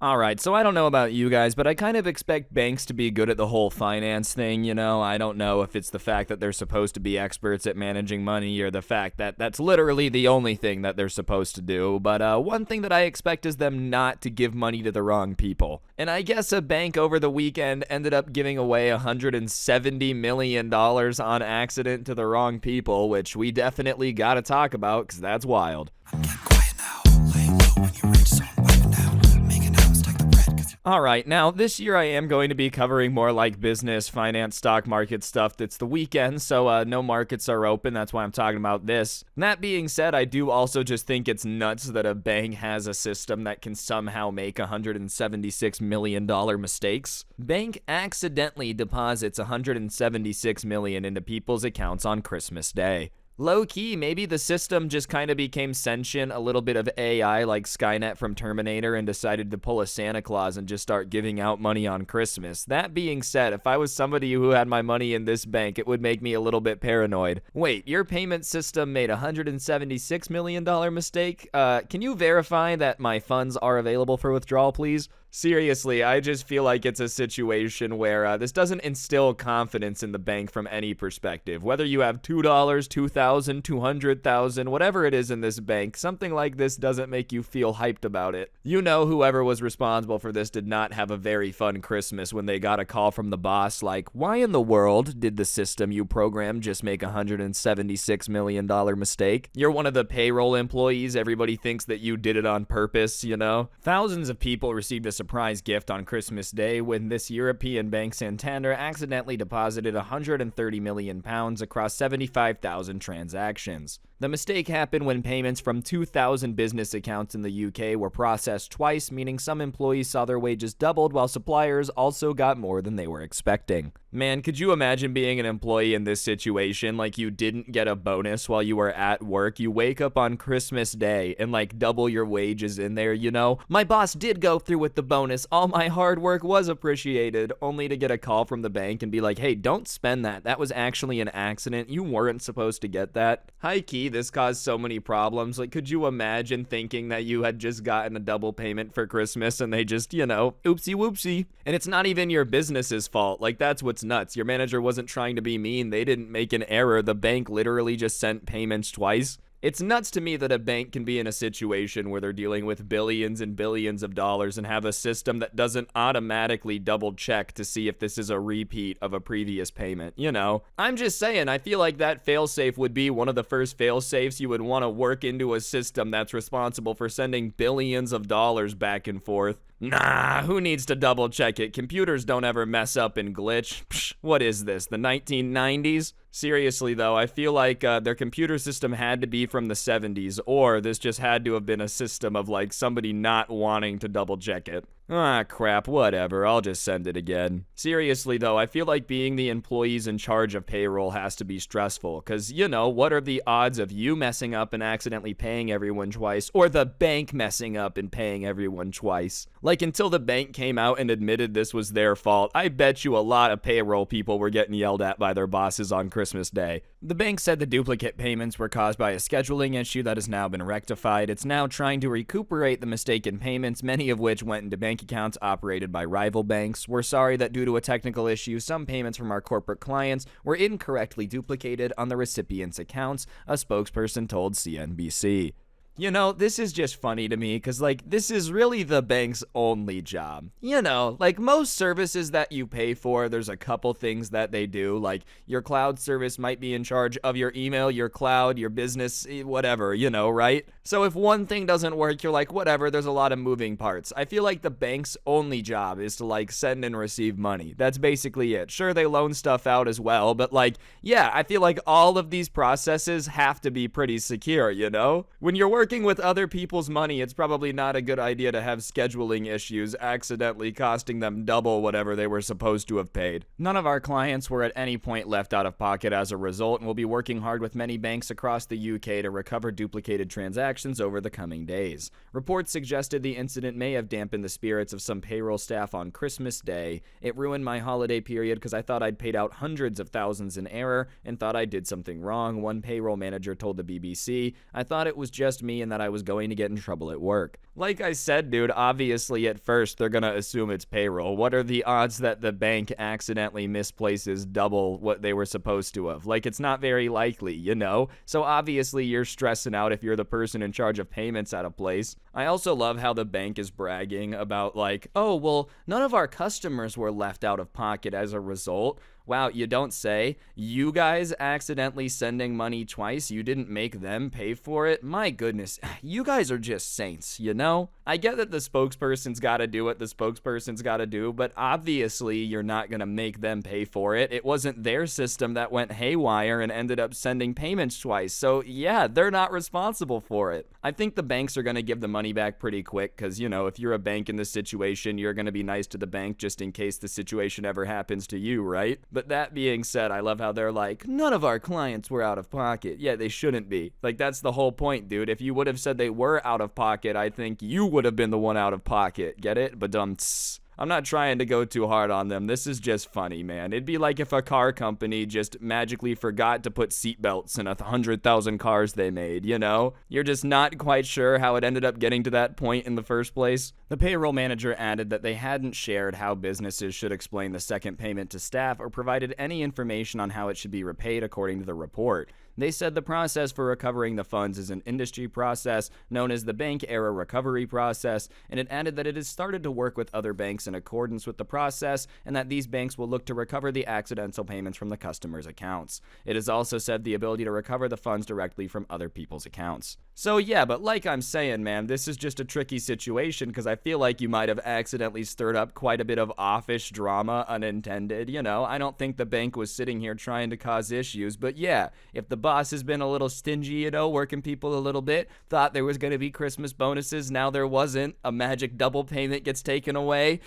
Alright, so I don't know about you guys, but I kind of expect banks to be good at the whole finance thing, you know? I don't know if it's the fact that they're supposed to be experts at managing money or the fact that that's literally the only thing that they're supposed to do, but one thing that I expect is them not to give money to the wrong people. And I guess a bank over the weekend ended up giving away $170 million on accident to the wrong people, which we definitely gotta talk about, because that's wild. Get quiet now, lay low when you reach zone wiping out, making out stack the bread 'cause Alright, now this year I am going to be covering more like business, finance, stock market stuff. It's the weekend, so no markets are open. That's why I'm talking about this. And that being said, I do also just think it's nuts that a bank has a system that can somehow make $176 million mistakes. Bank accidentally deposits $176 million into people's accounts on Christmas Day. Low-key, maybe the system just kind of became sentient, a little bit of AI like Skynet from Terminator, and decided to pull a Santa Claus and just start giving out money on Christmas. That being said, if I was somebody who had my money in this bank, it would make me a little bit paranoid. Wait, your payment system made a $176 million mistake? Can you verify that my funds are available for withdrawal, please? Seriously, I just feel like it's a situation where this doesn't instill confidence in the bank from any perspective. Whether you have $2, 2,000, 200,000, whatever it is in this bank, something like this doesn't make you feel hyped about it. You know, whoever was responsible for this did not have a very fun Christmas when they got a call from the boss like, why in the world did the system you programmed just make a $176 million mistake? You're one of the payroll employees. Everybody thinks that you did it on purpose, you know? Thousands of people received a surprise gift on Christmas Day when this European bank Santander accidentally deposited £130 million across 75,000 transactions. The mistake happened when payments from 2,000 business accounts in the UK were processed twice, meaning some employees saw their wages doubled while suppliers also got more than they were expecting. Man, could you imagine being an employee in this situation? Like, you didn't get a bonus while you were at work. You wake up on Christmas Day and like double your wages in there, you know? My boss did go through with the bonus. All my hard work was appreciated, only to get a call from the bank and be like, hey, don't spend that. That was actually an accident. You weren't supposed to get that. High key, this caused so many problems. Like, could you imagine thinking that you had just gotten a double payment for Christmas and they just, you know, oopsie whoopsie. And it's not even your business's fault. Like, that's what's nuts. Your manager wasn't trying to be mean. They didn't make an error. The bank literally just sent payments twice. It's nuts to me that a bank can be in a situation where they're dealing with billions and billions of dollars and have a system that doesn't automatically double check to see if this is a repeat of a previous payment, you know? I'm just saying, I feel like that failsafe would be one of the first failsafes you would want to work into a system that's responsible for sending billions of dollars back and forth. Nah, who needs to double check it? Computers don't ever mess up and glitch. Psh, what is this, the 1990s? Seriously though, I feel like their computer system had to be from the 70s, or this just had to have been a system of like somebody not wanting to double check it. Ah, crap, whatever, I'll just send it again. Seriously though, I feel like being the employees in charge of payroll has to be stressful, cause you know, what are the odds of you messing up and accidentally paying everyone twice, or the bank messing up and paying everyone twice? Like, until the bank came out and admitted this was their fault, I bet you a lot of payroll people were getting yelled at by their bosses on Christmas Day. The bank said the duplicate payments were caused by a scheduling issue that has now been rectified. It's now trying to recuperate the mistaken payments, many of which went into bank accounts operated by rival banks. We're sorry that due to a technical issue, some payments from our corporate clients were incorrectly duplicated on the recipient's accounts, a spokesperson told CNBC. You know, this is just funny to me because, like, this is really the bank's only job. You know, like most services that you pay for, there's a couple things that they do. Like, your cloud service might be in charge of your email, your cloud, your business, whatever, you know, right? So if one thing doesn't work, you're like, whatever, there's a lot of moving parts. I feel like the bank's only job is to, like, send and receive money. That's basically it. Sure, they loan stuff out as well, but, like, yeah, I feel like all of these processes have to be pretty secure, you know? When you're working with other people's money, it's probably not a good idea to have scheduling issues accidentally costing them double whatever they were supposed to have paid. None of our clients were at any point left out of pocket as a result, and we'll be working hard with many banks across the UK to recover duplicated transactions over the coming days. Reports suggested the incident may have dampened the spirits of some payroll staff on Christmas Day. It ruined my holiday period because I thought I'd paid out hundreds of thousands in error and thought I did something wrong, one payroll manager told the BBC. I thought it was just me me and that I was going to get in trouble at work. Like I said, dude, obviously at first they're gonna assume it's payroll. What are the odds that the bank accidentally misplaces double what they were supposed to have? Like, it's not very likely, you know? So obviously you're stressing out if you're the person in charge of payments at a place. I also love how the bank is bragging about like, oh, well, none of our customers were left out of pocket as a result. Wow, you don't say. You guys accidentally sending money twice, you didn't make them pay for it? My goodness, you guys are just saints, you know? I get that the spokesperson's gotta do what the spokesperson's gotta do, but obviously you're not gonna make them pay for it. It wasn't their system that went haywire and ended up sending payments twice, so yeah, they're not responsible for it. I think the banks are gonna give the money back pretty quick, because, you know, if you're a bank in this situation, you're gonna be nice to the bank just in case the situation ever happens to you, right? But that being said, I love how they're like, none of our clients were out of pocket. Yeah, they shouldn't be. Like, that's the whole point, dude. If you would have said they were out of pocket, I think you would have been the one out of pocket. Get it? Badumts. I'm not trying to go too hard on them. This is just funny, man. It'd be like if a car company just magically forgot to put seatbelts in 100,000 cars they made, you know? You're just not quite sure how it ended up getting to that point in the first place. The payroll manager added that they hadn't shared how businesses should explain the second payment to staff or provided any information on how it should be repaid according to the report. They said the process for recovering the funds is an industry process known as the bank error recovery process, and it added that it has started to work with other banks in accordance with the process, and that these banks will look to recover the accidental payments from the customers' accounts. It has also said the ability to recover the funds directly from other people's accounts. So yeah, but like I'm saying, man, this is just a tricky situation because I feel like you might have accidentally stirred up quite a bit of office drama unintended, you know? I don't think the bank was sitting here trying to cause issues, but yeah, if the boss has been a little stingy, you know, working people a little bit, thought there was going to be Christmas bonuses, now there wasn't, a magic double payment gets taken away,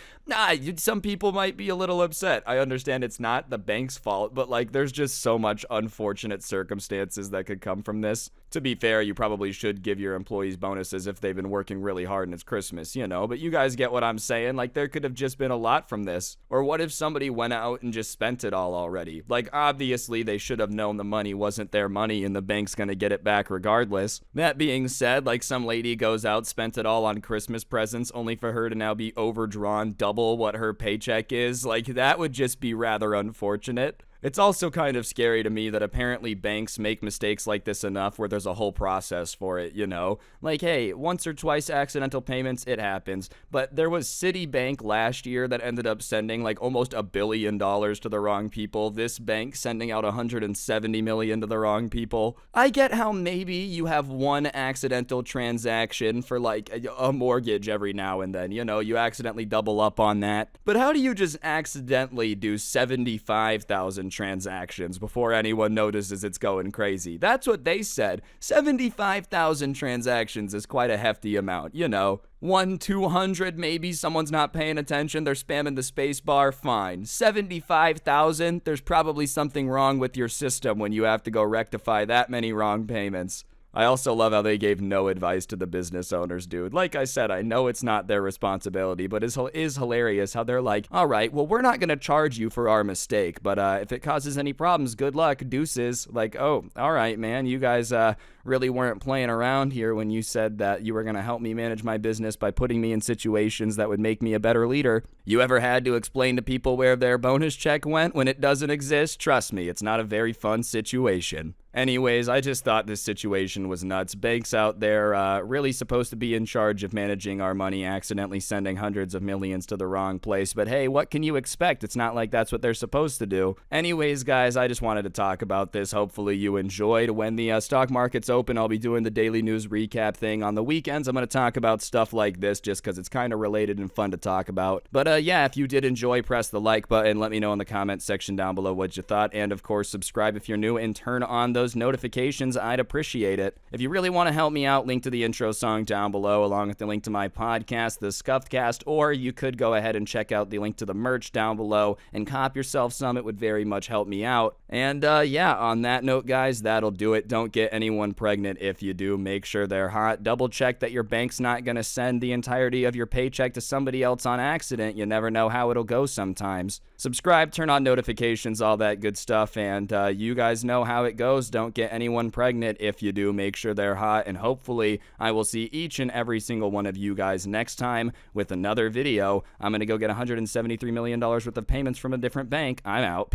some people might be a little upset. I understand it's not the bank's fault, but like there's just so much unfortunate circumstances that could come from this. To be fair, you probably should give your employees bonuses if they've been working really hard and it's Christmas, you know, but you guys get what I'm saying. Like, there could have just been a lot from this. Or what if somebody went out and just spent it all already? Like, obviously, they should have known the money wasn't their money and the bank's gonna get it back regardless. That being said, like, some lady goes out, spent it all on Christmas presents, only for her to now be overdrawn double what her paycheck is. Like, that would just be rather unfortunate. It's also kind of scary to me that apparently banks make mistakes like this enough where there's a whole process for it, you know? Like, hey, once or twice accidental payments, it happens. But there was Citibank last year that ended up sending like almost $1 billion to the wrong people. This bank sending out $170 million to the wrong people. I get how maybe you have one accidental transaction for like a mortgage every now and then, you know? You accidentally double up on that. But how do you just accidentally do 75,000 transactions before anyone notices it's going crazy? That's what they said. 75,000 transactions is quite a hefty amount, you know. 200 maybe someone's not paying attention, they're spamming the space bar, fine. 75,000, there's probably something wrong with your system when you have to go rectify that many wrong payments. I also love how they gave no advice to the business owners, dude. Like I said, I know it's not their responsibility, but it is hilarious how they're like, all right, well, we're not going to charge you for our mistake, but if it causes any problems, good luck, deuces. Like, oh, all right, man, you guys really weren't playing around here when you said that you were going to help me manage my business by putting me in situations that would make me a better leader. You ever had to explain to people where their bonus check went when it doesn't exist? Trust me, it's not a very fun situation. Anyways, I just thought this situation was nuts. Banks out there really supposed to be in charge of managing our money, accidentally sending hundreds of millions to the wrong place. But hey, what can you expect? It's not like that's what they're supposed to do. Anyways, guys, I just wanted to talk about this. Hopefully you enjoyed. When the stock market's open, I'll be doing the daily news recap thing. On the weekends, I'm going to talk about stuff like this just because it's kind of related and fun to talk about. But yeah, if you did enjoy, press the like button. Let me know in the comment section down below what you thought. And of course, subscribe if you're new and turn on those notifications. I'd appreciate it. If you really want to help me out, link to the intro song down below, along with the link to my podcast, The Scuffed Cast, or you could go ahead and check out the link to the merch down below and cop yourself some. It would very much help me out. And yeah, on that note, guys, that'll do it. Don't get anyone pregnant. If you do, make sure they're hot. Double check that your bank's not going to send the entirety of your paycheck to somebody else on accident. You never know how it'll go sometimes. Subscribe, turn on notifications, all that good stuff, and you guys know how it goes. Don't get anyone pregnant. If you do, make sure they're hot, and hopefully I will see each and every single one of you guys next time with another video. I'm going to go get $173 million worth of payments from a different bank. I'm out. Peace.